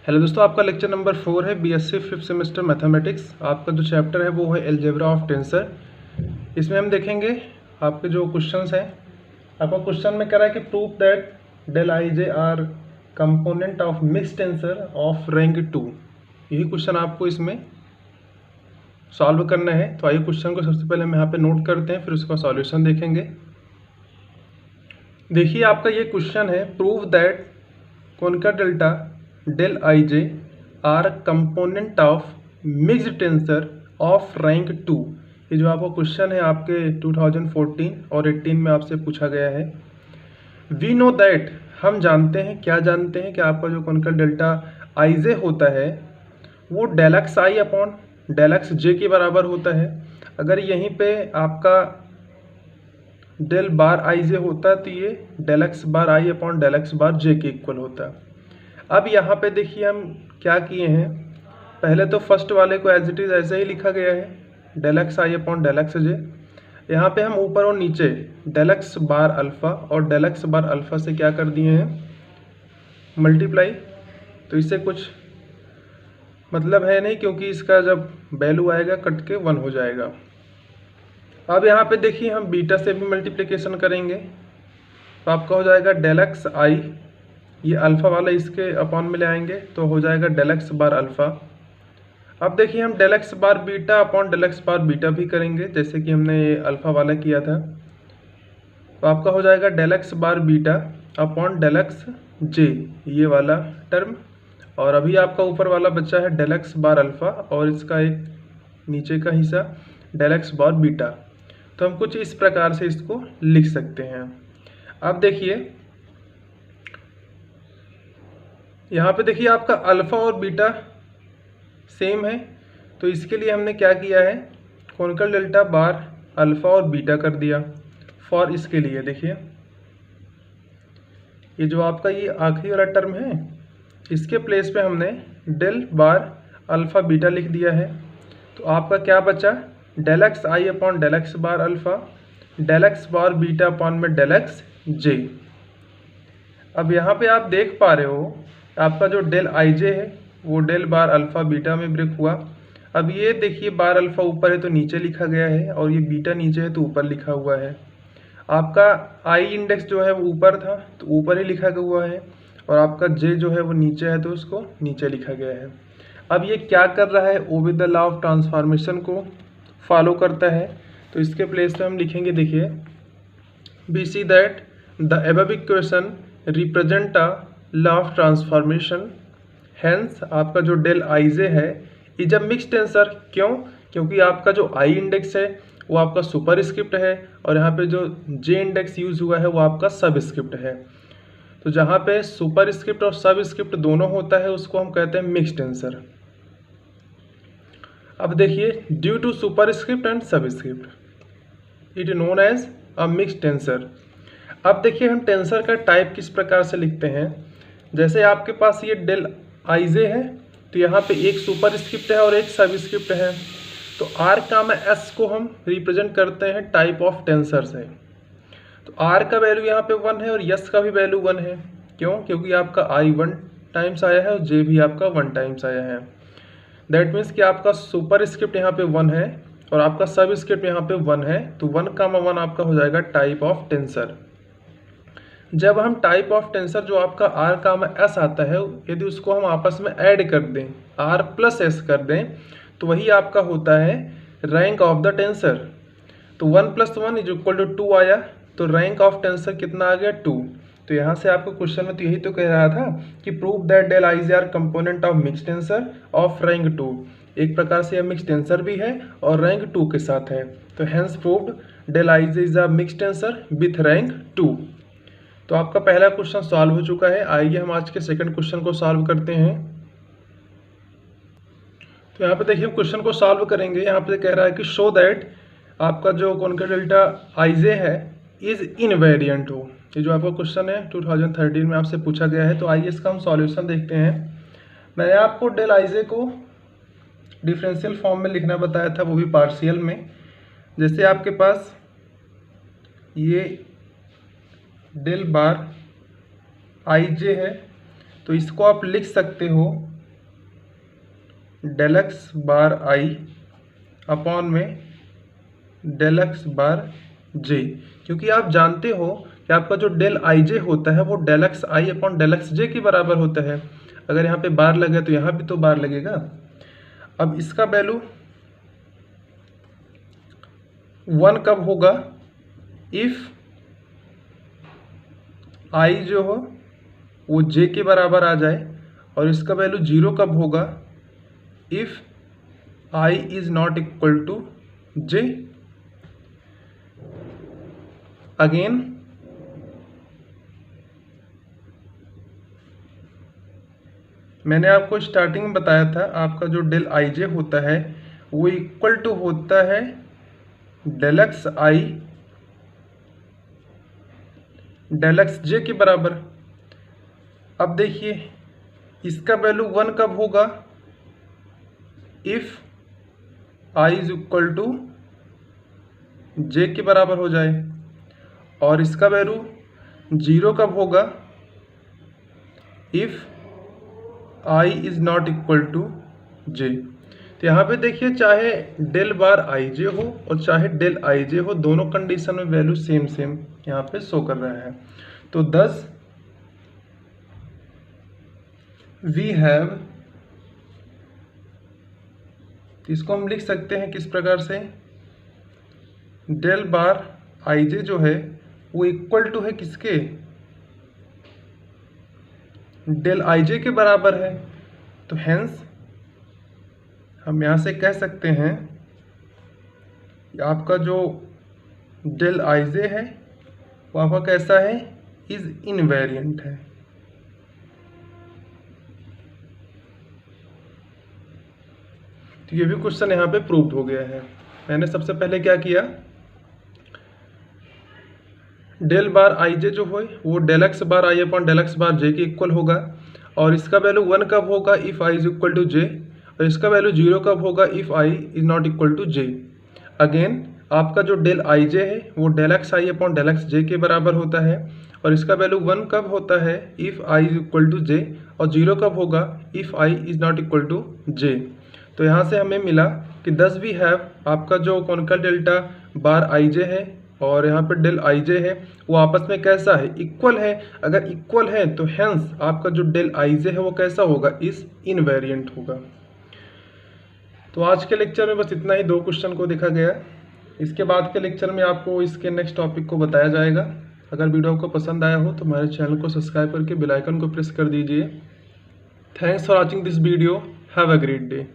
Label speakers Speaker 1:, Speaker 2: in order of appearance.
Speaker 1: Hello दोस्तों, आपका lecture number 4 है बीएससी फिफ्थ सेमेस्टर मैथमेटिक्स। आपका जो चैप्टर है वो है अलजेब्रा ऑफ टेंसर। इसमें हम देखेंगे आपके जो क्वेश्चंस हैं। आपका क्वेश्चन में कह रहा है कि prove that del I J R component of mix tensor of rank 2। यही क्वेश्चन आपको इसमें सॉल्व करना है। तो आइए क्वेश्चन को सबसे पहले हम यहाँ पे नोट करते हैं, फिर उसका सॉल्यूशन देखेंगे। देखिए आपका ये क्वेश्चन है, प्रूव दैट कौन का delta del I J R component of mixed tensor of rank 2। ये जो आपका क्वेश्चन है आपके 2014 और 18 में आपसे पूछा गया है। वी नो दैट, हम जानते हैं, क्या जानते हैं कि आपका जो कौन का डेल्टा आई जे होता है वो डेलक्स आई अपॉन डेलक्स जे के बराबर होता है। अगर यहीं पे आपका डेल बार आई जे होता है तो ये deluxe bar i upon deluxe bar j के इक्वल होता है। अब यहाँ पे देखिए हम क्या किए हैं, पहले तो फर्स्ट वाले को एज इट इज़ ऐसे ही लिखा गया है, डेलक्स आई अपॉन डेलक्स जे। यहाँ पे हम ऊपर और नीचे डेलक्स बार अल्फ़ा और डेलक्स बार अल्फ़ा से क्या कर दिए हैं, मल्टीप्लाई। तो इससे कुछ मतलब है नहीं, क्योंकि इसका जब वैल्यू आएगा कट के 1 हो जाएगा। अब यहाँ पे देखिए हम बीटा से भी मल्टीप्लिकेशन करेंगे तो आपका हो जाएगा डेलक्स आई, ये अल्फ़ा वाला इसके अपॉन में ले आएंगे तो हो जाएगा डेलक्स बार अल्फ़ा। अब देखिए हम डेलक्स बार बीटा अपॉन डेलक्स बार बीटा भी करेंगे, जैसे कि हमने ये अल्फ़ा वाला किया था। तो आपका हो जाएगा डेलक्स बार बीटा अपॉन डेलक्स जे, ये वाला टर्म। और अभी आपका ऊपर वाला बच्चा है डेलक्स बार अल्फ़ा और इसका एक नीचे का हिस्सा डेलक्स बार बीटा। तो हम कुछ इस प्रकार से इसको लिख सकते हैं। अब देखिए यहाँ पे देखिए आपका अल्फ़ा और बीटा सेम है, तो इसके लिए हमने क्या किया है, कोनिकल डेल्टा बार अल्फ़ा और बीटा कर दिया। फॉर इसके लिए देखिए ये जो आपका ये आखिरी वाला टर्म है इसके प्लेस पे हमने डेल बार अल्फ़ा बीटा लिख दिया है। तो आपका क्या बचा, डेलक्स आई अपॉन डेलक्स बार अल्फ़ा, डेलक्स बार बीटा अपॉन में डेलक्स जे। अब यहाँ पे आप देख पा रहे हो आपका जो डेल आई जे है वो डेल बार अल्फ़ा बीटा में ब्रेक हुआ। अब ये देखिए बार अल्फ़ा ऊपर है तो नीचे लिखा गया है और ये बीटा नीचे है तो ऊपर लिखा हुआ है। आपका आई इंडेक्स जो है वो ऊपर था तो ऊपर ही लिखा हुआ है और आपका जे जो है वो नीचे है तो उसको नीचे लिखा गया है। अब ये क्या कर रहा है, वो with the law of transformation को फॉलो करता है। तो इसके प्लेस पे हम लिखेंगे, देखिए we see that the above equation represent a law of transformation. Hence आपका जो डेल आई जे है इज अ मिक्स टेंसर। क्यों, क्योंकि आपका जो आई इंडेक्स है वो आपका सुपर स्क्रिप्ट है और यहाँ पे जो जे इंडेक्स यूज हुआ है वो आपका सब स्क्रिप्ट है। तो जहाँ पे सुपर स्क्रिप्ट और सब स्क्रिप्ट दोनों होता है उसको हम कहते हैं मिक्स टेंसर। अब देखिए due to superscript and subscript it known as a mix tensor. अब देखिए हम टेंसर का टाइप किस प्रकार से लिखते हैं। जैसे आपके पास ये डेल आई जे है तो यहाँ पे एक सुपर स्क्रिप्ट है और एक सब स्क्रिप्ट है। तो आर का में एस को हम रिप्रेजेंट करते हैं टाइप ऑफ टेंसर से। तो आर का वैल्यू यहाँ पे 1 है और यस का भी वैल्यू 1 है। क्यों, क्योंकि आपका आई 1 टाइम्स आया है और जे भी आपका 1 टाइम्स आया है। दैट मीन्स कि आपका सुपर स्क्रिप्ट यहाँ पे 1 है और आपका सब स्क्रिप्ट यहाँ पे 1 है। तो 1, 1 आपका हो जाएगा टाइप ऑफ टेंसर। जब हम टाइप ऑफ टेंसर जो आपका आर का में एस आता है यदि उसको हम आपस में ऐड कर दें, आर प्लस एस कर दें, तो वही आपका होता है रैंक ऑफ द टेंसर। तो 1 + 1 = 2 आया, तो रैंक ऑफ टेंसर कितना आ गया, 2। तो यहाँ से आपको क्वेश्चन में तो यही तो कह रहा था कि prove that del I J R component of mix tensor of rank 2। एक प्रकार से यह मिक्स टेंसर भी है और रैंक 2 के साथ है। तो hence proved del I J is a mix tensor with rank 2। तो आपका पहला क्वेश्चन सॉल्व हो चुका है। आइए हम आज के सेकंड क्वेश्चन को सॉल्व करते हैं। तो यहाँ पे देखिए हम क्वेश्चन को सॉल्व करेंगे। यहाँ पे कह रहा है कि शो दैट आपका जो कौनका डेल्टा आई जे है इज इनवेरिएंट हो। ये जो आपका क्वेश्चन है 2013 में आपसे पूछा गया है। तो आइए इसका हम सॉल्यूशन देखते हैं। मैंने आपको डेल आई जे को डिफरेंशियल फॉर्म में लिखना बताया था, वो भी पार्शियल में। जैसे आपके पास ये डेल बार आई जे है तो इसको आप लिख सकते हो del x bar i upon में डेल एक्स बार जे, क्योंकि आप जानते हो कि आपका जो डेल आई जे होता है वो del x i upon del x j के बराबर होता है। अगर यहाँ पे बार लगे तो यहाँ भी तो बार लगेगा। अब इसका वैल्यू 1 कब होगा, इफ आई जो हो वो जे के बराबर आ जाए, और इसका वैल्यू 0 कब होगा, if I is not equal to J. Again मैंने आपको स्टार्टिंग में बताया था आपका जो डेल आई जे होता है वो इक्वल टू होता है del x i del x j के बराबर। अब देखिए इसका वैल्यू 1 कब होगा, if I is equal to j के बराबर हो जाए, और इसका वैल्यू 0 कब होगा, if I is not equal to j. तो यहाँ पे देखिए चाहे डेल बार आई जे हो और चाहे डेल आई जे हो, दोनों कंडीशन में वैल्यू सेम सेम यहाँ पे शो कर रहा है। तो thus वी हैव, इसको हम लिख सकते हैं किस प्रकार से, डेल बार आई जे जो है वो इक्वल टू है किसके, डेल आई जे के बराबर है। तो हेंस हम यहाँ से कह सकते हैं कि आपका जो डेल आई जे है वो आपका कैसा है, इज इनवेरिएंट है। तो ये भी क्वेश्चन यहाँ पे प्रूव्ड हो गया है। मैंने सबसे पहले क्या किया, डेल बार आई जे जो हो वो del x bar i upon del x bar j के इक्वल होगा, और इसका वैल्यू 1 कब होगा, if I is equal to j, और इसका वैल्यू 0 कब होगा, if I is not equal to J. Again आपका जो डेल आई जे है वो del x i upon del x j के बराबर होता है, और इसका वैल्यू 1 कब होता है, if I is equal to j, और 0 कब होगा, if I is not equal to j. तो यहाँ से हमें मिला कि thus वी हैव आपका जो कॉनिकल डेल्टा बार आई जे है और यहाँ पे डेल आई जे है वो आपस में कैसा है, इक्वल है। अगर इक्वल है तो हेंस आपका जो डेल आई जे है वो कैसा होगा, इज इनवेरिएंट होगा। तो आज के लेक्चर में बस इतना ही, 2 क्वेश्चन को देखा गया। इसके बाद के लेक्चर में आपको इसके नेक्स्ट टॉपिक को बताया जाएगा। अगर वीडियो आपको पसंद आया हो तो हमारे चैनल को सब्सक्राइब करके बेल आइकन को प्रेस कर दीजिए। Thanks for watching this video, have a great day.